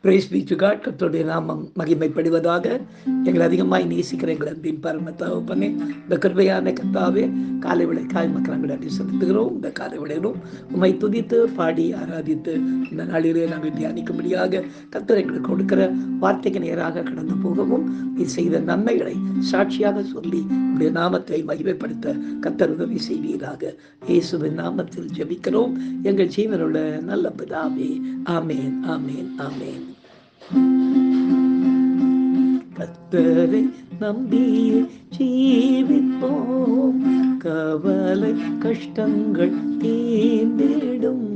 Price B to God. கர்த்தருடைய நாமம் மகிமைப்படுவதாக. எங்களை அதிகமாய் நேசிக்கிற எங்களை அன்பின் பரம தகப்பனே, இந்த கிருபையான கர்த்தாவே, காலை விளைக்காய் மக்கள் நன்றி செலுத்துகிறோம். இந்த காலை விளையிலும் உம்மை துதித்து பாடி ஆராதித்து இந்த நாளிலே நாங்கள் தியானிக்கும்படியாக கர்த்தர் எங்களுக்கு கொடுக்கிற வார்த்தைக்கு நேராக கடந்து போகவும், நீ செய்த நன்மைகளை சாட்சியாக சொல்லி உடைய நாமத்தை மகிமைப்படுத்த கர்த்தர் உதவி செய்வீராக. இயேசுவின் நாமத்தில் ஜெபிக்கிறோம் எங்கள் ஜீவனுள்ள நல்ல பிதாவே. ஆமேன், ஆமேன், ஆமேன். கர்த்தரை நம்பியே ஜீவிப்போம், கவலை கஷ்டங்கள் தீர்ந்திடும்,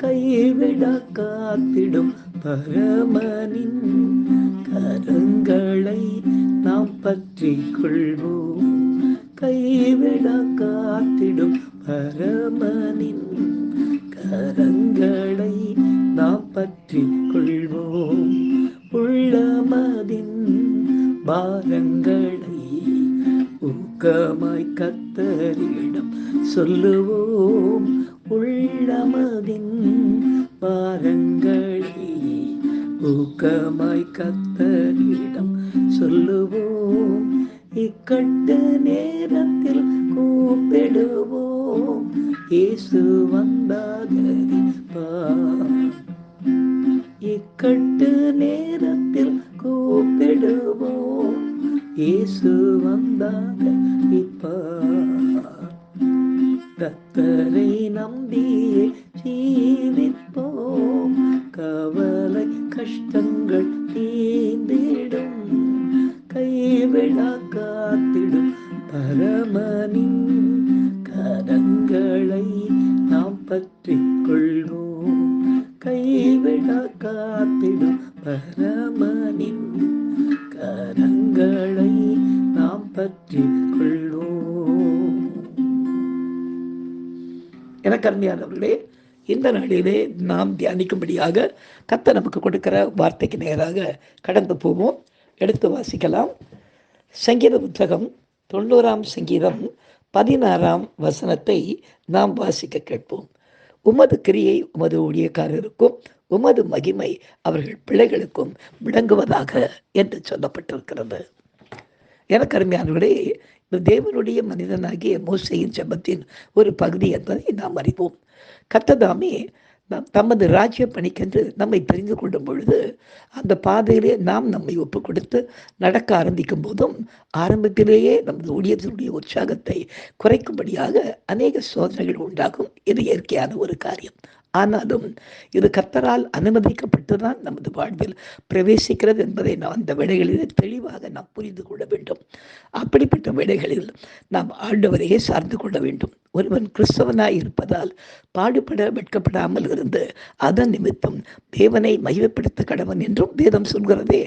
கைவிட காத்திடும் பரமனின் கரங்களை நாம் பற்றி கொள்வோம், கைவிட காத்திடும் பரமனின் கரங்களை நாம் பற்றி கொள்வோம், உள்ளமதின் பாரங்களை ஊக்கமாய் கர்த்தரிடம் சொல்லுவோம், உள்ளமதின் பாரங்களை ஊக்கமாய் கர்த்தரிடம் சொல்லுவோம், இக்கட்டு நேரத்தில் கூப்பிடுவோம், இயேசு வந்தாதரிப்பார், இக்கட்டு நேரத்தில் கூப்பிடுவோம், இயேசு வந்தாதரிப்பார். கர்த்தரை நம்பியே ஜீவிப்போம், கவலை கஷ்டங்கள் தீர்ந்திடும், கைவிட காத்திடும் பரமனின் கரங்களை நாம் பற்றி கொள்வோம், கைவிட காத்திடும் பரமனின் கரங்களை நாம் பற்றி கொள்வோம். எனக்கு அருமையானவர்களே, இந்த நாளிலே நாம் தியானிக்கும்படியாக கர்த்தர் நமக்கு கொடுக்கிற வார்த்தைக்கு நேராக கடந்து போவோம். எடுத்து வாசிக்கலாம். சங்கீத புத்தகம் 90ஆம் சங்கீதம் 16ஆம் வசனத்தை நாம் வாசிக்க கேட்போம். உமது கிரியை உமது ஊழியக்காரருக்கும் உமது மகிமை அவர்கள் பிள்ளைகளுக்கும் விளங்குவதாக என்று சொல்லப்பட்டிருக்கிறது. எனக்கு அருமையானவர்களே, தேவனுடைய மனிதனாகிய மோசேயின் ஜெபத்தின் ஒரு பகுதி என்பதை நாம் அறிவோம். கர்த்தர் தமது ராஜ்ய பணிக்கென்று நம்மை தெரிந்து கொள்ளும் பொழுது அந்த பாதையிலே நாம் நம்மை ஒப்பு கொடுத்து நடக்க ஆரம்பிக்கும் போதும் ஆரம்பத்திலேயே நமது ஊழியர்களுடைய உற்சாகத்தை குறைக்கும்படியாக அநேக சோதனைகள் உண்டாகும். இது இயற்கையான ஒரு காரியம். ஆனாலும் இது கர்த்தரால் அனுமதிக்கப்பட்டுதான் நமது வாழ்வில் பிரவேசிக்கிறது என்பதை நாம் அந்த வேளைகளில் தெளிவாக நாம் புரிந்து கொள்ள வேண்டும். அப்படிப்பட்ட வேளைகளில் நாம் ஆண்டவரையே சார்ந்து கொள்ள வேண்டும். ஒருவன் கிறிஸ்தவனாய் இருப்பதால் பாடுபட வெட்கப்படாமல் இருந்து அதன் நிமித்தம் தேவனை மகிமைப்படுத்த கடவன் என்றும் வேதம் சொல்கிறதே.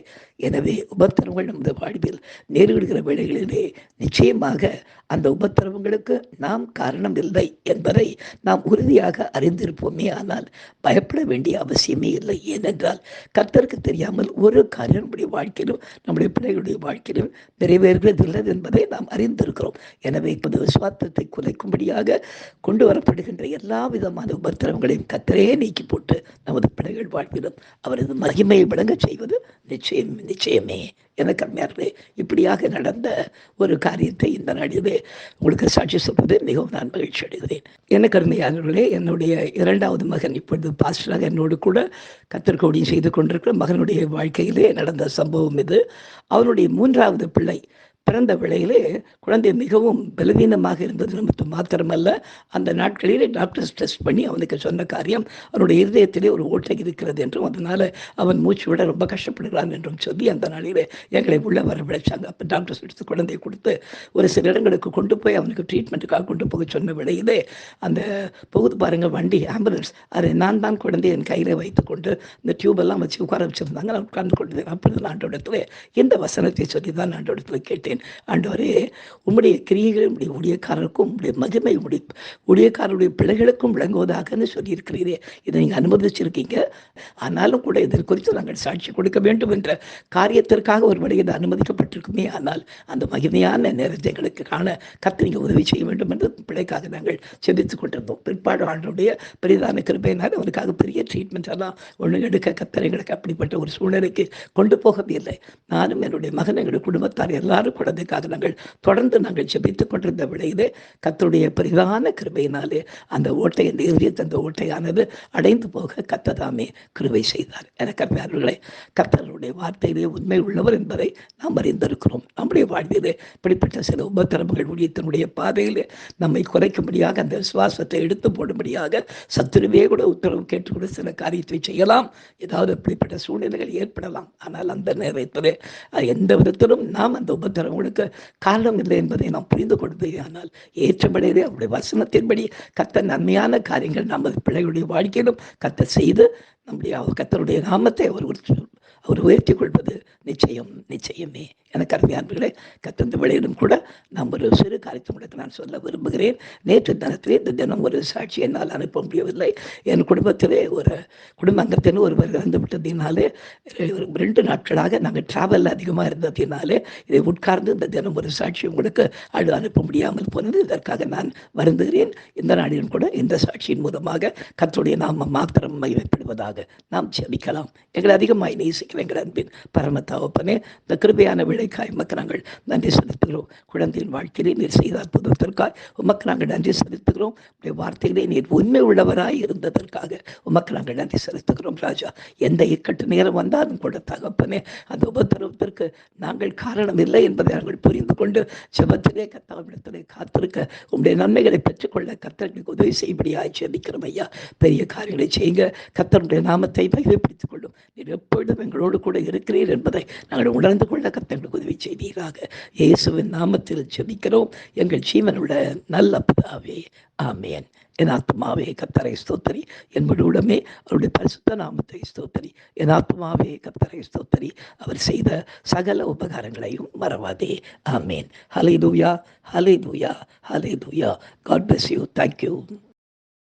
எனவே உபத்திரவங்கள் நமது வாழ்வில் நேரிடுகிற வேளைகளிலே நிச்சயமாக அந்த உபத்திரவங்களுக்கு நாம் காரணம் இல்லை என்பதை நாம் உறுதியாக அறிந்திருப்போமே. ஆனால் பயப்பட வேண்டிய அவசியமே இல்லை. ஏனென்றால் கர்த்தருக்கு தெரியாமல் ஒரு காரியம் நம்முடைய வாழ்க்கையிலும் நம்முடைய பிள்ளைகளுடைய வாழ்க்கையிலும் நிறைவேறுவதில்லை என்பதை நாம் அறிந்திருக்கிறோம். எனவே விசுவாசத்தை குலைக்கும்படியாக கொண்டு வரப்படுகின்ற எல்லா விதமான உபத்திரவங்களையும் கர்த்தரே நீக்கி போட்டு நமது பிள்ளைகள் வாழ்விலும் அவரது மகிமையை விளங்க செய்வது நிச்சயமே. எனக்கு அருமையார்களே, இப்படியாக நடந்த ஒரு காரியத்தை இந்த நாளிலே உங்களுக்கு சாட்சி சொல்வது மிகவும் நான் மகிழ்ச்சி அடைகிறேன். எனக்கு அருமையானவர்களே, என்னுடைய 2வது மகன் இப்பொழுது பாஸ்டராக என்னோடு கூட கர்த்தருக்கு ஊழியம் செய்து கொண்டிருக்கிற மகனுடைய வாழ்க்கையிலே நடந்த சம்பவம் இது. அவனுடைய 3வது பிள்ளை பிறந்த வேளையிலே குழந்தை மிகவும் பலவீனமாக இருந்தது நிமித்தம் மாத்திரமல்ல, அந்த நாட்களிலே டாக்டர்ஸ் டெஸ்ட் பண்ணி அவனுக்கு சொன்ன காரியம் அவனுடைய இருதயத்திலே ஒரு ஓட்டை இருக்கிறது என்றும் அதனால் அவன் மூச்சு விட ரொம்ப கஷ்டப்படுகிறான் என்றும் சொல்லி அந்த நாளிலே எங்களை உள்ள வர விளைச்சாங்க. அப்போ டாக்டர்ஸ் எடுத்து குழந்தையை கொடுத்து ஒரு சில இடங்களுக்கு கொண்டு போய் அவனுக்கு ட்ரீட்மெண்ட்டுக்காக கொண்டு போக சொன்ன வேளையிலே அந்த போகுது பாருங்கள் வண்டி ஆம்புலன்ஸ், அதை நான் தான் குழந்தையை என் கையில் வைத்துக்கொண்டு இந்த டியூபெல்லாம் வச்சு உட்கார வச்சுருந்தாங்க. நான் உட்கார்ந்து கொண்டது. அப்பொழுது ஆண்டோடத்தில் இந்த வசனத்தை சொல்லி தான் ஆண்டோடத்தில் கேட்டேன். ஆமேன். ஆண்டவரே, உம்முடைய கிரியைகள் உம்முடைய ஊழியக்காரருக்கும் உம்முடைய மகிமை உம்முடைய ஊழியக்காரருடைய பிள்ளைகளுக்கும் விளங்குவதாகன்னு சொல்லியிருக்கிறீரே. இதை நீங்கள் அனுமதிச்சிருக்கீங்க. ஆனாலும் கூட இதற்கு குறித்து நாங்கள் சாட்சி கொடுக்க வேண்டும் என்ற காரியத்திற்காக ஒருபடி இது அனுமதிக்கப்பட்டிருக்குமே. ஆனால் அந்த மகிமையான நேரத்தை எங்களுக்கு காண கர்த்தர் நீங்கள் உதவி செய்ய வேண்டும் என்று பிள்ளைக்காக நாங்கள் செபித்துக் கொண்டிருந்தோம். பிற்பாடு ஆண்டவருடைய பெரிதான கிருபையினால் அவருக்காக பெரிய ட்ரீட்மெண்ட் எல்லாம் ஒன்று எடுக்க கர்த்தர் எங்களுக்கு அப்படிப்பட்ட ஒரு சூழ்நிலைக்கு கொண்டு போகவில்லை. நானும் என்னுடைய மகன் எங்களுடைய குடும்பத்தார் எல்லாரும் குழந்தைக்காக நாங்கள் தொடர்ந்து நாங்கள் செபித்துக் கொண்டிருந்த விளையிலே கர்த்தருடைய பெரிதான கிருபையினாலே அந்த ஓட்டை, அந்த இதயத்தை அந்த ஓட்டையானது அடைந்து போக கர்த்ததாமே கிருபை செய்தார். எனக்கு அருமையானவர்களே, கர்த்தருடைய வார்த்தையிலே உண்மை உள்ளவர் என்பதை நாம் அறிந்திருக்கிறோம். நம்முடைய வாழ்விலே இப்படிப்பட்ட சில உபத்திரவங்கள் ஊழியத்தினுடைய பாதையிலே நம்மை குறைக்கும்படியாக, அந்த விசுவாசத்தை எடுத்து போடும்படியாக சத்துருவே கூட உத்தரவு கேட்டுக்கூட சில காரியத்தை செய்யலாம். ஏதாவது இப்படிப்பட்ட சூழ்நிலைகள் ஏற்படலாம். ஆனால் அந்த நேரத்திலே எந்த விதத்திலும் நாம் அந்த உபத்திரவங்களுக்கு காரணம் இல்லை என்பதை நாம் புரிந்து கொள்வது. ஆனால் ஏற்றபடியே அவருடைய வசனத்தின்படி கர்த்தர் நன்மையான காரியங்கள் நமது பிள்ளைகளுடைய வாழ்க்கையிலும் கர்த்தர் செய்து நம்முடைய கர்த்தருடைய நாமத்தை அவர் உயர்த்தி கொள்வது நிச்சயமே. எனக்கு அருமையானவர்களே, கர்த்தர் விளையிலும் கூட நாம் ஒரு சிறு காரியத்தை உங்களுக்கு நான் சொல்ல விரும்புகிறேன். நேற்று தினத்திலே இந்த தினம் ஒரு சாட்சி என்னால் அனுப்ப முடியவில்லை. என் குடும்பத்திலே ஒரு குடும்ப அங்கத்தின் ஒருவர் இறந்து விட்டதினாலே 2 நாட்களாக நாங்கள் டிராவலில் அதிகமாக இருந்ததினாலே இதை உட்கார்ந்து இந்த தினம் ஒரு சாட்சி உங்களுக்கு அனுப்ப முடியாமல் போனது. இதற்காக நான் வருந்துகிறேன். இந்த நாளிலும் கூட இந்த சாட்சியின் மூலமாக கர்த்தருடைய நாம மாத்திரம் மகிமைப்படுவதாக நாம் ஜெபிக்கலாம். எங்களை அதிகமாய் நேசிக்கிற எங்கள் அன்பின் பரம தகப்பனே, இந்த கிருபையான விளைக்காய் உமக்கு நாங்கள் நன்றி செலுத்துகிறோம். குழந்தையின் வாழ்க்கையிலே நீர் செய்த அற்புதத்திற்காய் உமக்கு நாங்கள் நன்றி செலுத்துகிறோம். உடைய வார்த்தையிலே நீர் உண்மை உள்ளவராய் இருந்ததற்காக உமக்கு நாங்கள் நன்றி செலுத்துகிறோம். ராஜா, எந்த இக்கட்டு நேரம் வந்தாலும் கூட தகப்பனே, அந்த உபத்திரவத்திற்கு நாங்கள் காரணம் இல்லை என்பதை நாங்கள் புரிந்து கொண்டு ஜெபத்திலே கர்த்தாவிடத்திலே காத்திருக்க உங்களுடைய நன்மைகளை பெற்றுக்கொள்ள கர்த்தர்களுக்கு உதவி செய்யும்படியாய் ஜெபிக்கிறோம். ஐயா, பெரிய காரியங்களை செய்யுங்க. கர்த்தருடைய நாமத்தை மகிமைப்படுத்திக் கொள்ளும். நீர் எப்பொழுதும் எங்களோடு கூட இருக்கிறீர் என்பதை நாங்கள் உணர்ந்து கொள்ள கர்த்தர்களுக்கு உதவி செய்வீராக. இயேசுவின் நாமத்தில் ஜெபிக்கிறோம் எங்கள் ஜீவனுள்ள நல்ல பிதாவே, ஆமென். என் ஆத்மாவே கர்த்தரை ஸ்தோத்திரி, என் முழுவதுமே அவருடைய பரிசுத்த நாமத்தை ஸ்தோத்திரி. என் ஆத்மாவே கர்த்தரை ஸ்தோத்திரி, அவர் செய்த சகல உபகாரங்களையும் மறவாதே. ஆமென். ஹல்லேலூயா, ஹல்லேலூயா, ஹல்லேலூயா. God bless you. Thank you.